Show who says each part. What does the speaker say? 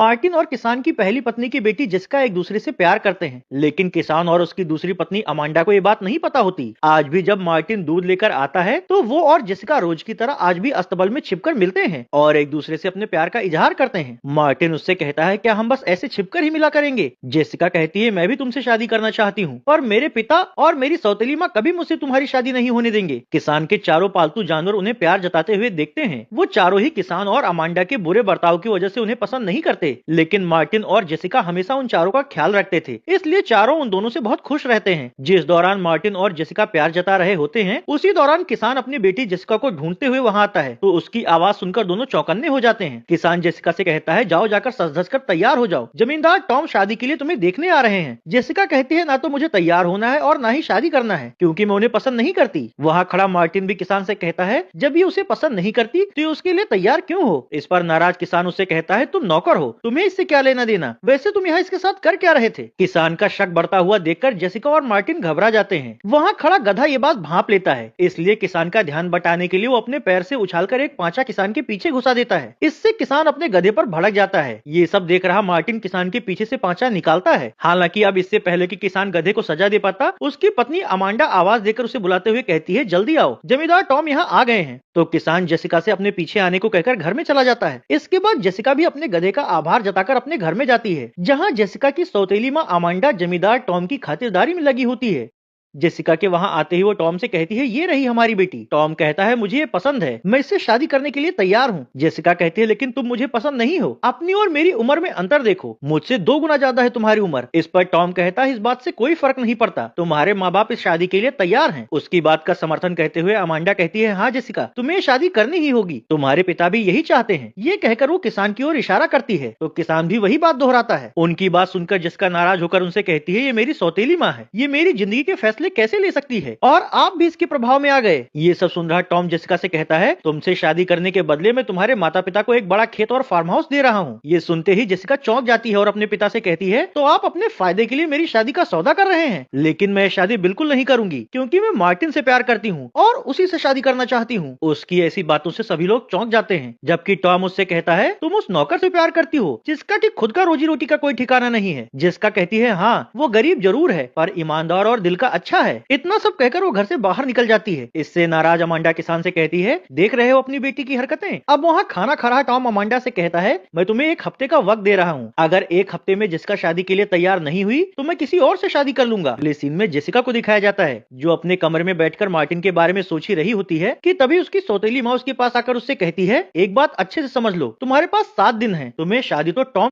Speaker 1: Martin और किसान की पहली पत्नी की बेटी जेसिका एक दूसरे से प्यार करते हैं, लेकिन किसान और उसकी दूसरी पत्नी अमांडा को ये बात नहीं पता होती। आज भी जब मार्टिन दूध लेकर आता है तो वो और जेसिका रोज की तरह आज भी अस्तबल में छिपकर मिलते हैं और एक दूसरे से अपने प्यार का इजहार करते हैं। मार्टिन उससे कहता है, क्या हम बस ऐसे छिपकर ही मिला करेंगे? जेसिका कहती है, मैं भी तुमसे शादी करना चाहती हूँ और मेरे पिता और मेरी सौतेली माँ कभी मुझसे तुम्हारी शादी नहीं होने देंगे। किसान के चारों पालतू जानवर उन्हें प्यार जताते हुए देखते हैं। वो चारों ही किसान और अमांडा के बुरे बर्ताव की वजह से उन्हें पसंद नहीं करते, लेकिन मार्टिन और जेसिका हमेशा उन चारों का ख्याल रखते थे, इसलिए चारों उन दोनों से बहुत खुश रहते हैं। जिस दौरान मार्टिन और जेसिका प्यार जता रहे होते हैं, उसी दौरान किसान अपनी बेटी जेसिका को ढूंढते हुए वहां आता है, तो उसकी आवाज सुनकर दोनों चौकन्ने हो जाते हैं। किसान जेसिका से कहता है, जाओ जाकर सज धज कर तैयार हो जाओ, जमींदार टॉम शादी के लिए तुम्हें देखने आ रहे हैं। जेसिका कहती है, ना तो मुझे तैयार होना है और ना ही शादी करना है, क्योंकि मैं उन्हें पसंद नहीं करती। वहाँ खड़ा मार्टिन भी किसान से कहता है, जब ये उसे पसंद नहीं करती तो उसके लिए तैयार क्यों हो? इस पर नाराज किसान उससे कहता है, तुम नौकर हो, तुम्हें इससे क्या लेना देना? वैसे तुम यहाँ इसके साथ कर क्या रहे थे? किसान का शक बढ़ता हुआ देखकर जेसिका और मार्टिन घबरा जाते हैं। वहाँ खड़ा गधा ये बात भांप लेता है, इसलिए किसान का ध्यान बटाने के लिए वो अपने पैर से उछालकर एक पांचा किसान के पीछे घुसा देता है। इससे किसान अपने गधे पर भड़क जाता है। ये सब देख रहा मार्टिन किसान के पीछे से पांचा निकालता है। हालांकि अब इससे पहले कि किसान गधे को सजा दे पाता, उसकी पत्नी अमांडा आवाज देकर उसे बुलाते हुए कहती है, जल्दी आओ, जमींदार टॉम यहाँ आ गए हैं। तो किसान जेसिका से अपने पीछे आने को कहकर घर में चला जाता है। इसके बाद जेसिका भी अपने गधे का आभार जताकर अपने घर में जाती है, जहाँ जेसिका की सौतेली माँ अमांडा जमींदार टॉम की खातिरदारी में लगी होती है। जेसिका के वहां आते ही वो टॉम से कहती है, ये रही हमारी बेटी। टॉम कहता है, मुझे ये पसंद है, मैं इससे शादी करने के लिए तैयार हूँ। जेसिका कहती है, लेकिन तुम मुझे पसंद नहीं हो, अपनी और मेरी उम्र में अंतर देखो, मुझसे 2 गुना ज्यादा है तुम्हारी उम्र। इस पर टॉम कहता है, इस बात से कोई फर्क नहीं पड़ता, तुम्हारे माँ बाप इस शादी के लिए तैयार हैं। उसकी बात का समर्थन करते हुए अमांडा कहती है, हाँ जेसिका, तुम्हें शादी करनी ही होगी, तुम्हारे पिता भी यही चाहते हैं। ये कहकर वो किसान की ओर इशारा करती है, तो किसान भी वही बात दोहराता है। उनकी बात सुनकर जेसिका नाराज होकर उनसे कहती है, ये मेरी सौतेली माँ है, ये मेरी जिंदगी के फैसले कैसे ले सकती है और आप भी इसके प्रभाव में आ गए। ये सब सुन रहा टॉम जेसिका से कहता है, तुमसे शादी करने के बदले में तुम्हारे माता पिता को एक बड़ा खेत और फार्म हाउस दे रहा हूँ। ये सुनते ही जेसिका चौंक जाती है और अपने पिता से कहती है, तो आप अपने फायदे के लिए मेरी शादी का सौदा कर रहे हैं? लेकिन मैं शादी बिल्कुल नहीं करूंगी, क्योंकि मैं मार्टिन से प्यार करती हूँ और उसी से शादी करना चाहती हूँ। उसकी ऐसी बातों से सभी लोग चौंक जाते हैं, जबकि टॉम उससे कहता है, तुम उस नौकर से प्यार करती हो जिसका कि खुद का रोजी रोटी का कोई ठिकाना नहीं है। जिसका कहती है, हाँ वो गरीब जरूर है पर ईमानदार और दिल का अच्छा है। इतना सब कहकर वो घर से बाहर निकल जाती है। इससे नाराज अमांडा किसान से कहती है, देख रहे हो अपनी बेटी की हरकतें? अब वहाँ खाना खा रहा टॉम अमांडा से कहता है, मैं तुम्हें 1 हफ्ते का वक्त दे रहा हूँ, अगर 1 हफ्ते में जिसका शादी के लिए तैयार नहीं हुई तो मैं किसी और से शादी कर लूंगा। अगले सीन में जेसिका को दिखाया जाता है, जो अपने कमरे में बैठकर मार्टिन के बारे में सोच ही रही होती है कि तभी उसकी सौतेली माँ उसके पास आकर उससे कहती है, एक बात अच्छे से समझ लो, तुम्हारे पास 7 दिन है, तुम्हें शादी तो टॉम